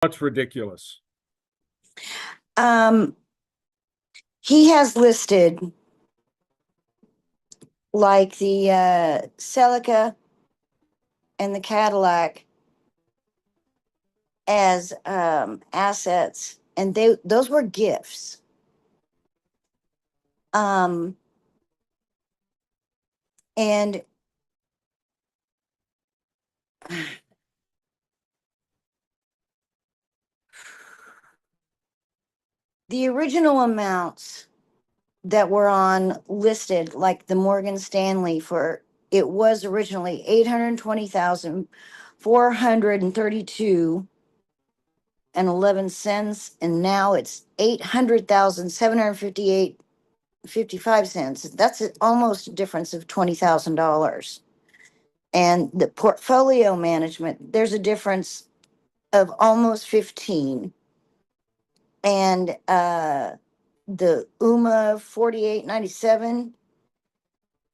What's ridiculous? Um, he has listed like the Celica and the Cadillac as assets, and those were gifts. Um, and the original amounts that were on listed, like the Morgan Stanley, for it was originally 820,432 and 11 cents, and now it's 800,758.55. That's almost a difference of $20,000. And the portfolio management, there's a difference of almost 15. And the UMA 4897,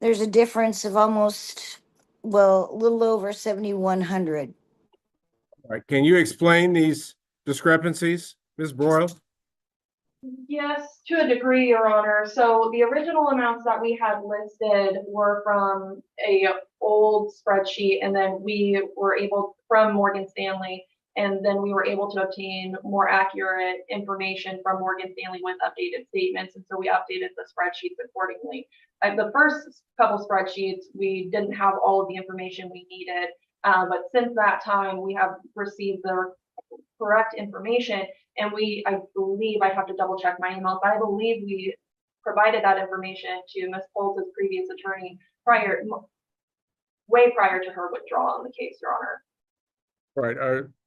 there's a difference of almost, well, a little over 7,100. All right, can you explain these discrepancies, Ms. Broyle? Yes, to a degree, Your Honor. So the original amounts that we had listed were from a old spreadsheet, and then we were able from Morgan Stanley, and then we were able to obtain more accurate information from Morgan Stanley with updated statements, and so we updated the spreadsheets accordingly. The first couple spreadsheets, we didn't have all of the information we needed, but since that time, we have received the correct information. And I believe, I have to double check my emails, but I believe we provided that information to Ms. Polz's previous attorney way prior to her withdrawal in the case, Your Honor. All right,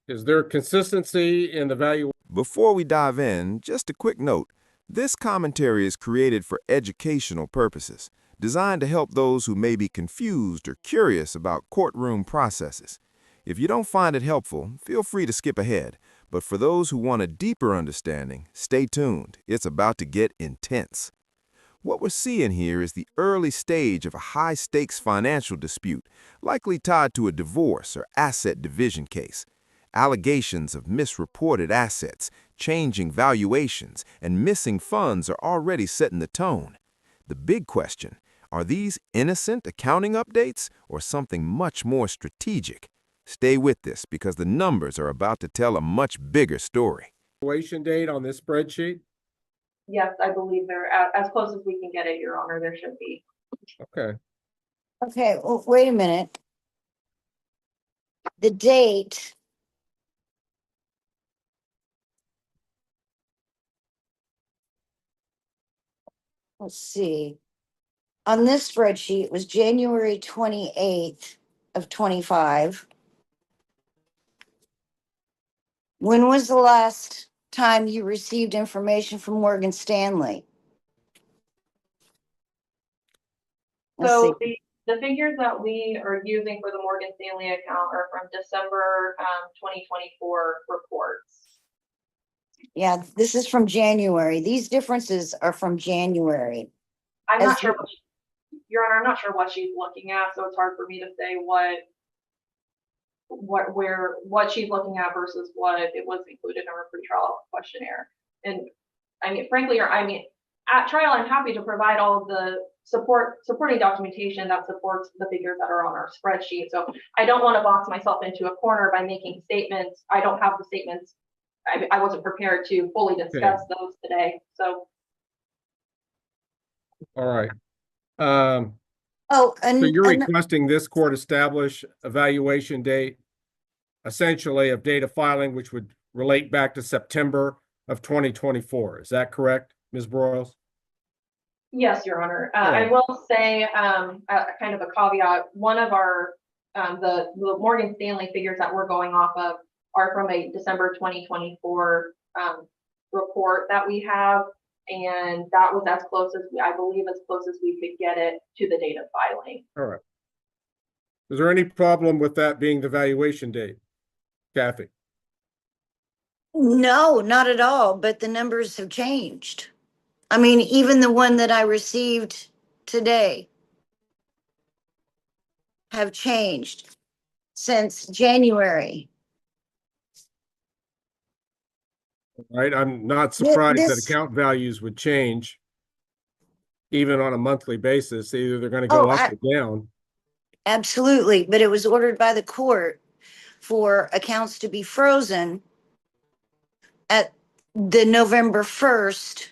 is there consistency in the value? Before we dive in, just a quick note. This commentary is created for educational purposes, designed to help those who may be confused or curious about courtroom processes. If you don't find it helpful, feel free to skip ahead. But for those who want a deeper understanding, stay tuned. It's about to get intense. What we're seeing here is the early stage of a high-stakes financial dispute, likely tied to a divorce or asset division case. Allegations of misreported assets, changing valuations, and missing funds are already setting the tone. The big question, are these innocent accounting updates or something much more strategic? Stay with this because the numbers are about to tell a much bigger story. Valuation date on this spreadsheet? Yes, I believe they're as close as we can get it, Your Honor. There should be. Okay. Okay, well, wait a minute. The date, let's see, on this spreadsheet was January 28th of 25. When was the last time you received information from Morgan Stanley? Let's see. So the figures that we are using for the Morgan Stanley account are from December 2024 reports. Yeah, this is from January. These differences are from January. I'm As not sure, you- Your Honor, I'm not sure what she's looking at, so it's hard for me to say what she's looking at versus what it was included in her pretrial questionnaire. And I mean, frankly, at trial, I'm happy to provide all of the supporting documentation that supports the figures that are on our spreadsheet. So I don't want to box myself into a corner by making statements. I don't have the statements. I wasn't prepared to fully discuss those today. So. All right. Oh, so you're requesting this court establish a valuation date, essentially of date of filing, which would relate back to September of 2024. Is that correct, Ms. Broyles? Yes, Your Honor. I will say kind of a caveat. One of our the Morgan Stanley figures that we're going off of are from a December 2024 report that we have, and that was as close as I believe as close as we could get it to the date of filing. All right. Is there any problem with that being the valuation date, Kathy? No, not at all. But the numbers have changed. I mean, even the one that I received today have changed since January. right? I'm not surprised that This, account values would change even on a monthly basis. Either they're going to oh, go up or down. absolutely, but it was ordered by the court for accounts to be frozen at the November 1st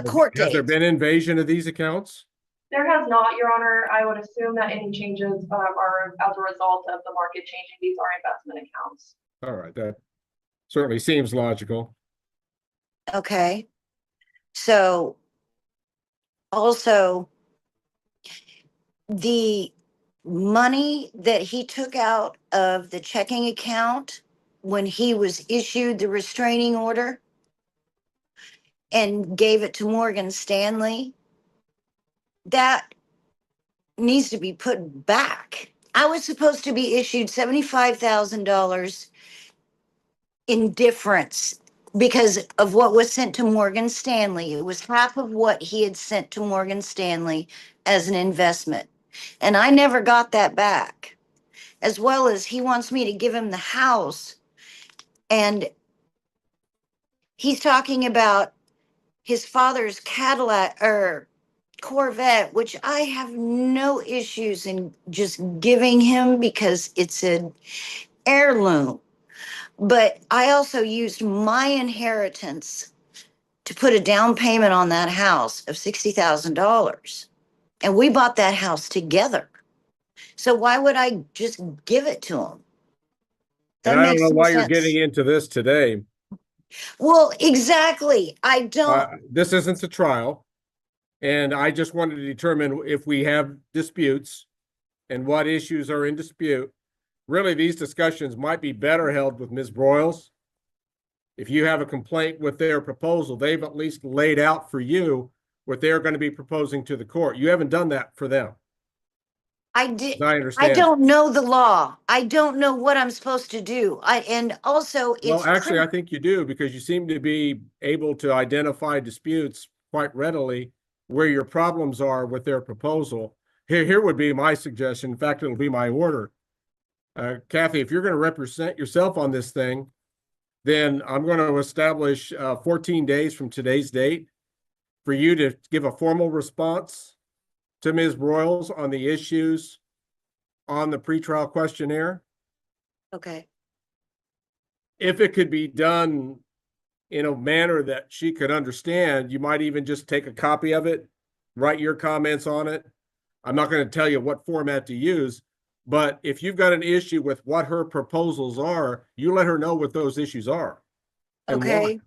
court Has there date. been invasion of these accounts? There has not, Your Honor. I would assume that any changes are as a result of the market changing. These are investment accounts. All right, that certainly seems logical. Okay. So also the money that he took out of the checking account when he was issued the restraining order and gave it to Morgan Stanley, that needs to be put back. I was supposed to be issued $75,000 in difference because of what was sent to Morgan Stanley. It was half of what he had sent to Morgan Stanley as an investment. And I never got that back. As well as he wants me to give him the house. And he's talking about his father's Cadillac or Corvette, which I have no issues in just giving him because it's an heirloom. But I also used my inheritance to put a down payment on that house of $60,000. And we bought that house together. So why would I just give it to him? And That I don't makes know no why you're sense. getting into this today. Well, exactly. I don't. This isn't the trial. And I just wanted to determine if we have disputes and what issues are in dispute. Really, these discussions might be better held with Ms. Broyles. If you have a complaint with their proposal, they've at least laid out for you what they're going to be proposing to the court. You haven't done that for them, I did. as I I understand. don't know the law. I don't know what I'm supposed to do. And also Well, it's actually, I think you do because you seem to be able to identify disputes quite readily where your problems are with their proposal. Here would be my suggestion. In fact, it'll be my order. Kathy, if you're going to represent yourself on this thing, then I'm going to establish 14 days from today's date for you to give a formal response to Ms. Broyles on the issues on the pretrial questionnaire. okay. If it could be done in a manner that she could understand, you might even just take a copy of it, write your comments on it. I'm not going to tell you what format to use, but if you've got an issue with what her proposals are, you let her know what those issues are. And why. Okay.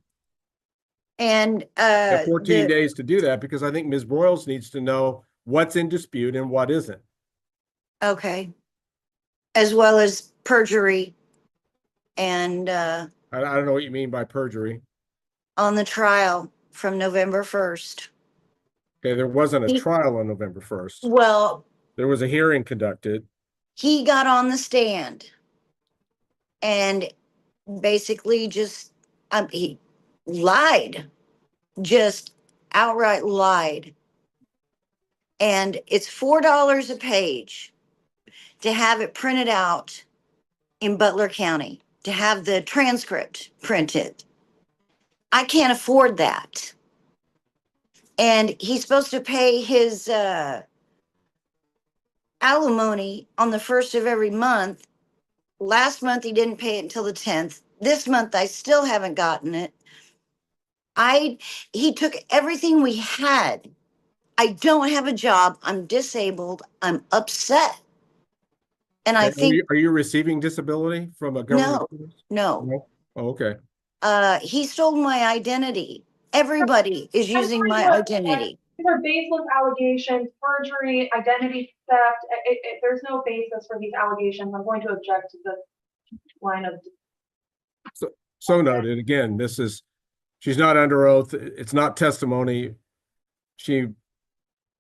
And You have 14 days to do that because I think Ms. Broyles needs to know what's in dispute and what isn't. okay. As well as perjury and I don't know what you mean by perjury. on the trial from November 1st. Okay, there wasn't a He- trial on November 1st. Well, There was a hearing conducted. he got on the stand and basically just he lied, just outright lied. And it's $4 a page to have it printed out in Butler County, to have the transcript printed. I can't afford that. And he's supposed to pay his alimony on the 1st of every month. Last month he didn't pay it until the 10th. This month I still haven't gotten it. He took everything we had. I don't have a job. I'm disabled. I'm upset. And I think Are you receiving disability from a government? no. No? Oh, okay. He stole my identity. Everybody is using my identity. These are baseless allegations, perjury, identity theft. There's no basis for these allegations. I'm going to object to this line of. So noted. Again, she's not under oath. It's not testimony. She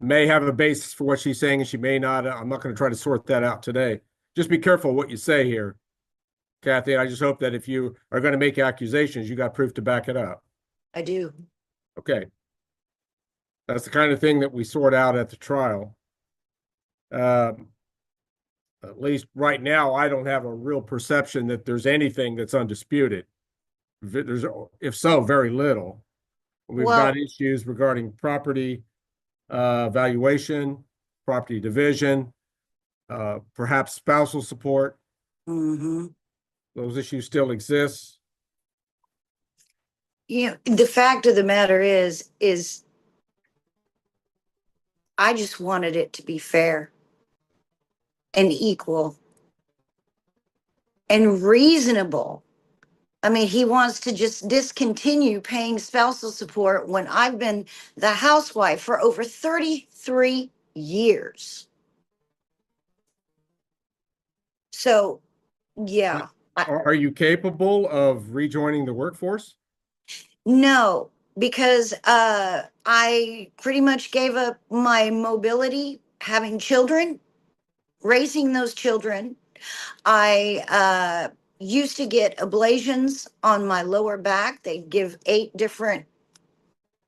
may have a basis for what she's saying and she may not. I'm not going to try to sort that out today. Just be careful what you say here, Kathy. I just hope that if you are going to make accusations, you got proof to back it up. I do. Okay. That's the kind of thing that we sort out at the trial. At least right now, I don't have a real perception that there's anything that's undisputed. There's, if so, very little. We've Well- got issues regarding property valuation, property division, perhaps spousal support. Mhm. Those issues still exist. You know, the fact of the matter is I just wanted it to be fair and equal and reasonable. I mean, he wants to just discontinue paying spousal support when I've been the housewife for over 33 years. So, yeah, Are you capable of rejoining the workforce? no, because I pretty much gave up my mobility, having children, raising those children. I used to get ablations on my lower back. They give 8 different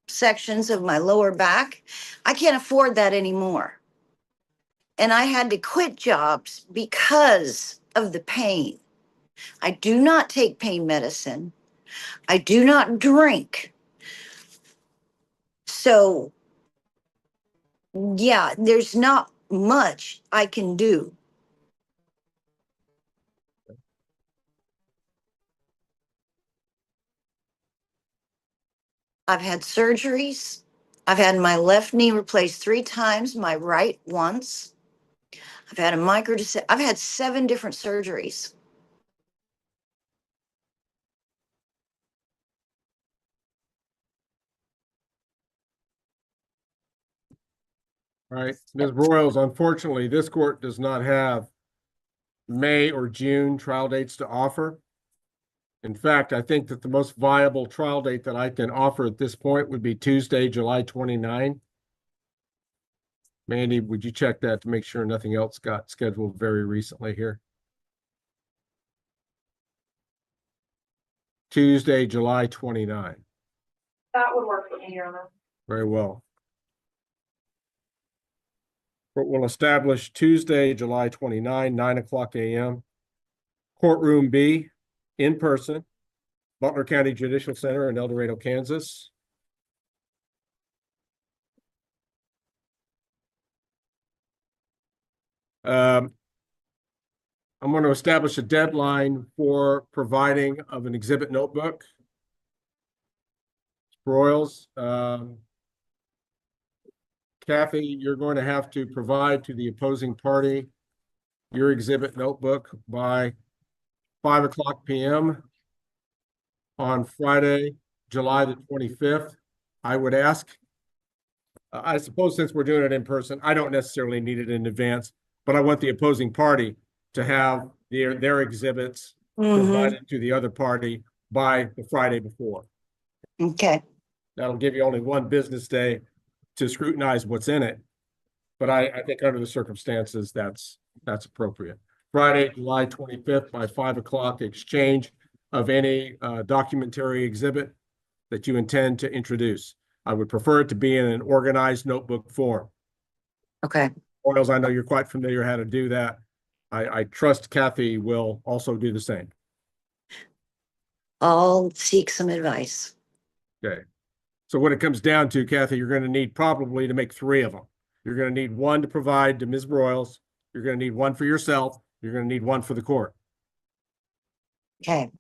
sections of my lower back. I can't afford that anymore. And I had to quit jobs because of the pain. I do not take pain medicine. I do not drink. So, yeah, there's not much I can do. I've had surgeries. I've had my left knee replaced 3 times, my right once. I've had a I've had 7 different surgeries. All right, Ms. Broyles, unfortunately, this court does not have May or June trial dates to offer. In fact, I think that the most viable trial date that I can offer at this point would be Tuesday, July 29. Mandy, would you check that to make sure nothing else got scheduled very recently here? Tuesday, July 29. That would work for me, Your Honor. Very well. Court will establish Tuesday, July 29, 9:00 a.m. Courtroom B, in person, Butler County Judicial Center in El Dorado, Kansas. I'm going to establish a deadline for providing of an exhibit notebook. Broyles, Kathy, you're going to have to provide to the opposing party your exhibit notebook by 5:00 p.m. on Friday, July the 25th. I would ask, I suppose since we're doing it in person, I don't necessarily need it in advance, but I want the opposing party to have their exhibits provided to the other party by the Friday before. Okay. That'll give you only one business day to scrutinize what's in it. But I think under the circumstances, that's appropriate. Friday, July 25th by 5:00, exchange of any documentary exhibit that you intend to introduce. I would prefer it to be in an organized notebook form. Okay. Broyles, I know you're quite familiar how to do that. I trust Kathy will also do the same. I'll seek some advice. Okay. So what it comes down to, Kathy, you're going to need probably to make 3 of them. You're going to need one to provide to Ms. Broyles. You're going to need one for yourself. You're going to need one for the court. Okay.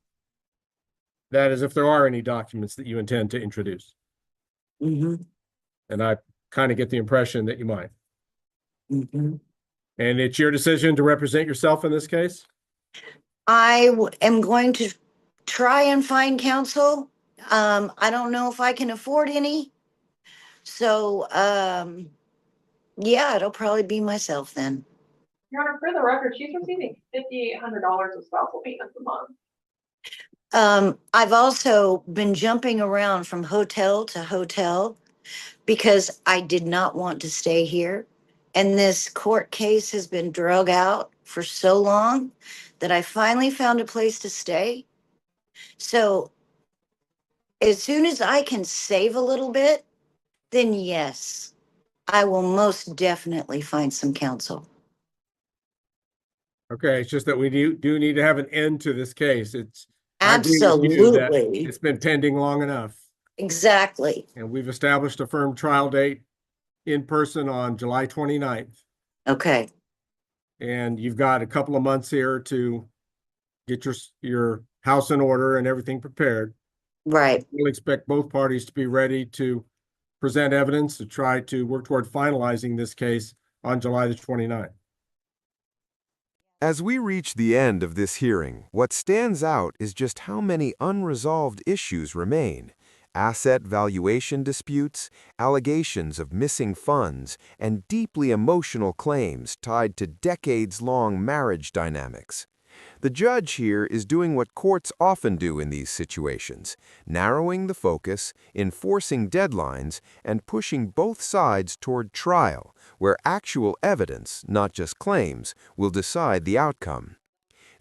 That is if there are any documents that you intend to introduce. Mm-hmm. And I kind of get the impression that you might. Mm-hmm. And it's your decision to represent yourself in this case? Am going to try and find counsel. I don't know if I can afford any. So, yeah, it'll probably be myself then. Your Honor, for the record, she's receiving $5,800 of spousal payments a month. I've also been jumping around from hotel to hotel because I did not want to stay here. And this court case has been drug out for so long that I finally found a place to stay. So as soon as I can save a little bit, then yes, I will most definitely find some counsel. Okay, it's just that we do need to have an end to this case. I agree with you that Absolutely. it's been pending long enough, Exactly. and we've established a firm trial date in person on July 29th. Okay. And you've got a couple of months here to get your house in order and everything prepared. Right. We'll expect both parties to be ready to present evidence to try to work toward finalizing this case on July the 29th. As we reach the end of this hearing, what stands out is just how many unresolved issues remain. Asset valuation disputes, allegations of missing funds, and deeply emotional claims tied to decades-long marriage dynamics. The judge here is doing what courts often do in these situations, narrowing the focus, enforcing deadlines, and pushing both sides toward trial, where actual evidence, not just claims, will decide the outcome.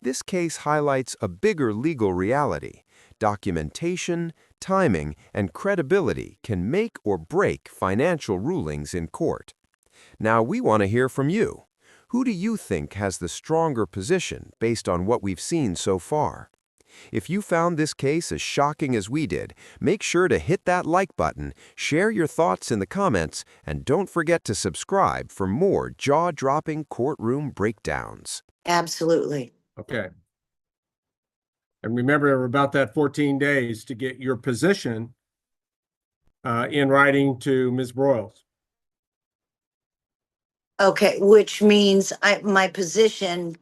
This case highlights a bigger legal reality. Documentation, timing, and credibility can make or break financial rulings in court. Now we want to hear from you. Who do you think has the stronger position based on what we've seen so far? If you found this case as shocking as we did, make sure to hit that like button, share your thoughts in the comments, and don't forget to subscribe for more jaw-dropping courtroom breakdowns. Absolutely. Okay. And remember about that 14 days to get your position in writing to Ms. Broyles. Okay, which means my position,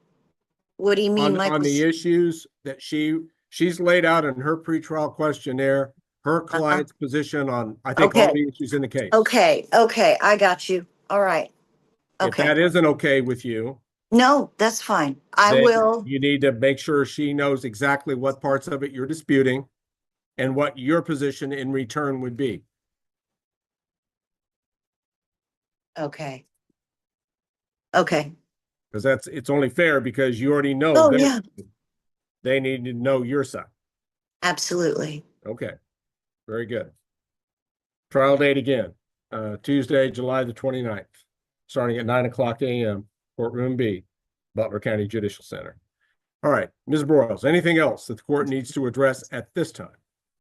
what do you mean On the issues that she's laid out in her pretrial questionnaire, her client's position on, I think, all Okay. the issues in the case. Okay, I got you. All right. If Okay. that isn't okay with you, No, that's fine. I then will. you need to make sure she knows exactly what parts of it you're disputing and what your position in return would be. Okay. Okay. Because it's only fair because you already know Oh, that yeah, they need to know your side. absolutely. Okay, very good. Trial date again, Tuesday, July the 29th, starting at 9:00 a.m., Courtroom B, Butler County Judicial Center. All right, Ms. Broyles, anything else that the court needs to address at this time?